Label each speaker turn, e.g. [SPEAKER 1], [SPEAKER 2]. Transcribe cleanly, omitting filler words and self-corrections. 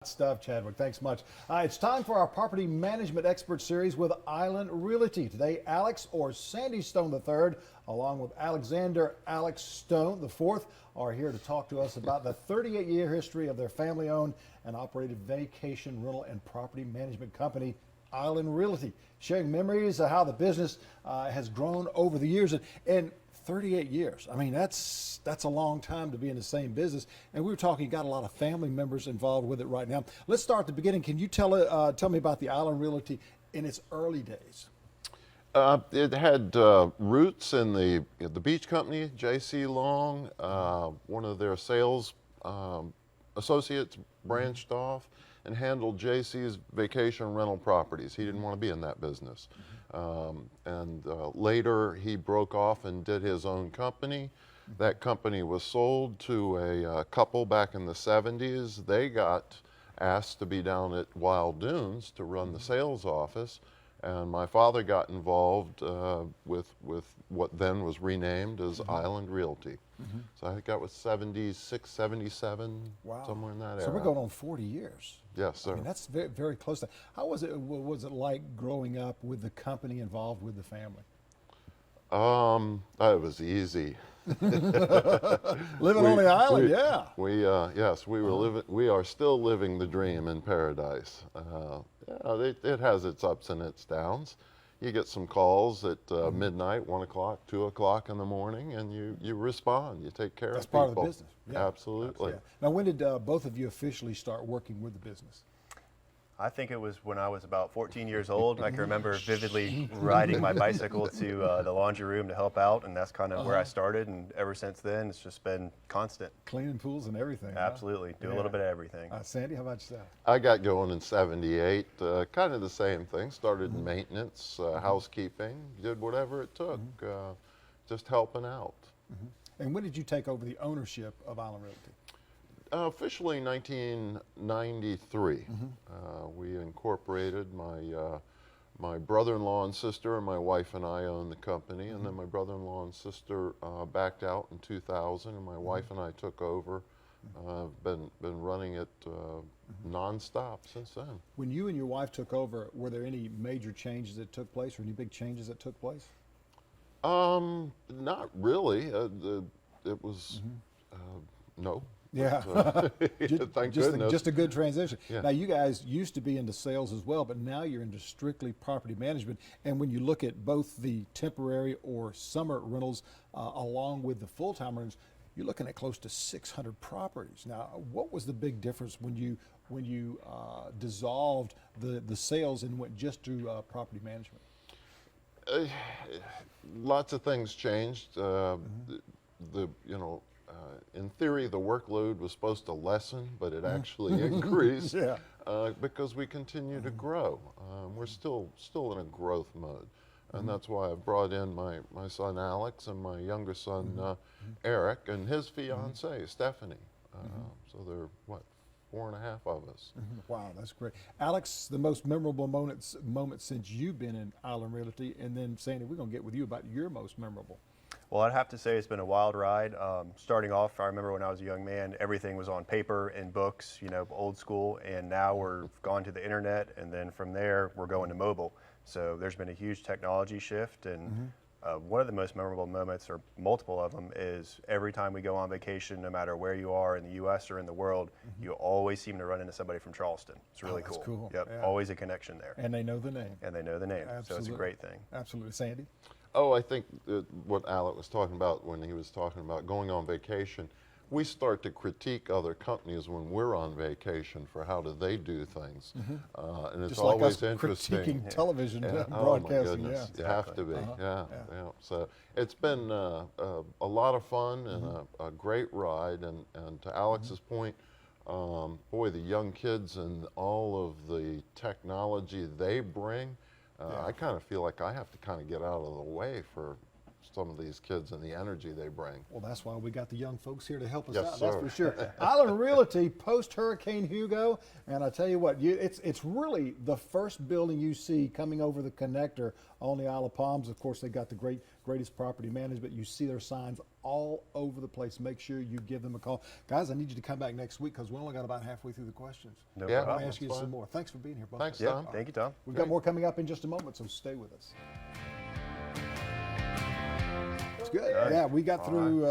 [SPEAKER 1] Stuff, Chadwick. Thanks much. It's time for our property management expert series with Island Realty. Today, Alex or Sandy Stone III, along with Alexander Alex Stone IV, are here to talk to us about the 38-year history of their family-owned and operated vacation rental and property management company, Island Realty, sharing memories of how the business has grown over the years. And 38 years. I mean, that's a long time to be in the same business. And we were talking, you got a lot of family members involved with it right now. Let's start at the beginning. Can you tell me about the Island Realty in its early days?
[SPEAKER 2] It had roots in the beach company, J.C. Long. One of their sales associates branched off and handled J.C.'s vacation rental properties. He didn't want to be in that business. Later he broke off and did his own company. That company was sold to a couple back in the 70s. They got asked to be down at Wild Dunes to run the sales office, and my father got involved with what then was renamed as Island Realty. So I think that was 76, 77, somewhere in that era.
[SPEAKER 1] So we're going on 40 years.
[SPEAKER 2] Yes, sir.
[SPEAKER 1] I mean, that's very, very close to. How was it? What was it like growing up with the company involved with the family?
[SPEAKER 2] It was easy.
[SPEAKER 1] Living on the island, yeah.
[SPEAKER 2] Yes, we were living. We are still living the dream in paradise. It has its ups and its downs. You get some calls at midnight, 1 o'clock, 2 o'clock in the morning, and you respond. You take care of people.
[SPEAKER 1] That's part of the business. Yeah.
[SPEAKER 2] Absolutely.
[SPEAKER 1] Yeah. Now, when did both of you officially start working with the business?
[SPEAKER 3] I think it was when I was about 14 years old. I can remember vividly riding my bicycle to the laundry room to help out, and that's kind of where I started. And ever since then, it's just been constant.
[SPEAKER 1] Cleaning pools and everything.
[SPEAKER 3] Absolutely. Do a little bit of everything.
[SPEAKER 1] Sandy, how about yourself?
[SPEAKER 2] I got going in 78, kind of the same thing. Started in maintenance, housekeeping, did whatever it took, just helping out.
[SPEAKER 1] And when did you take over the ownership of Island Realty?
[SPEAKER 2] Officially 1993. We incorporated. My brother-in-law and sister and my wife and I owned the company, and then my brother-in-law and sister backed out in 2000, and my wife and I took over. Been running it nonstop since then.
[SPEAKER 1] When you and your wife took over, were there any major changes that took place, or any big changes that took place?
[SPEAKER 2] Not really. It was no.
[SPEAKER 1] Yeah,
[SPEAKER 2] Thank goodness.
[SPEAKER 1] Just a good transition.
[SPEAKER 2] Yeah.
[SPEAKER 1] Now, you guys used to be into sales as well, but now you're into strictly property management. And when you look at both the temporary or summer rentals along with the full-time rentals, you're looking at close to 600 properties. Now, what was the big difference when you dissolved the sales and went just to property management?
[SPEAKER 2] Lots of things changed. In theory, the workload was supposed to lessen, but it actually increased because we continue to grow. We're still in a growth mode, and that's why I brought in my son Alex and my younger son Eric and his fiancee Stephanie. So there are 4.5 of us.
[SPEAKER 1] Wow, that's great. Alex, the most memorable moment since you've been in Island Realty, and then Sandy, we're going to get with you about your most memorable.
[SPEAKER 3] Well, I'd have to say it's been a wild ride. Starting off, I remember when I was a young man, everything was on paper and books, old school, and now we're gone to the internet, and then from there, we're going to mobile. So there's been a huge technology shift, and one of the most memorable moments, or multiple of them, is every time we go on vacation, no matter where you are in the U.S. or in the world, you always seem to run into somebody from Charleston. It's really
[SPEAKER 1] that's
[SPEAKER 3] cool.
[SPEAKER 1] Cool.
[SPEAKER 3] Yep,
[SPEAKER 1] Yeah.
[SPEAKER 3] Always a connection there.
[SPEAKER 1] And they know the name.
[SPEAKER 3] Absolutely. So it's a great thing.
[SPEAKER 1] Absolutely. Sandy?
[SPEAKER 2] Oh, I think what Alec was talking about when he was talking about going on vacation, we start to critique other companies when we're on vacation for how do they do things. And it's
[SPEAKER 1] just like
[SPEAKER 2] always
[SPEAKER 1] us
[SPEAKER 2] interesting.
[SPEAKER 1] critiquing television
[SPEAKER 2] broadcasting.
[SPEAKER 1] broadcasting.
[SPEAKER 2] Oh my goodness,
[SPEAKER 1] Yeah.
[SPEAKER 2] you have to be. Yeah. So it's been a lot of fun and a great ride. And to Alex's point, boy, the young kids and all of the technology they bring, I kind of feel like I have to kind of get out of the way for some of these kids and the energy they bring.
[SPEAKER 1] Well, that's why we got the young folks here to help us
[SPEAKER 2] Yes,
[SPEAKER 1] out.
[SPEAKER 2] sir.
[SPEAKER 1] That's for sure. Island Realty post Hurricane Hugo, and I tell you what, it's really the first building you see coming over the connector on the Isle of Palms. Of course, they got the greatest property management. You see their signs all over the place. Make sure you give them a call, guys. I need you to come back next week because we only got about halfway through the questions.
[SPEAKER 3] No
[SPEAKER 2] Yeah.
[SPEAKER 1] I want
[SPEAKER 3] problem.
[SPEAKER 1] to ask you
[SPEAKER 2] That's
[SPEAKER 1] some
[SPEAKER 2] fine.
[SPEAKER 1] more. Thanks for being here, both.
[SPEAKER 2] Thanks,
[SPEAKER 3] Yeah,
[SPEAKER 2] Tom.
[SPEAKER 3] thank you, Tom.
[SPEAKER 1] We've got more coming up in just a moment, so stay with us. It's good. Yeah, we got through.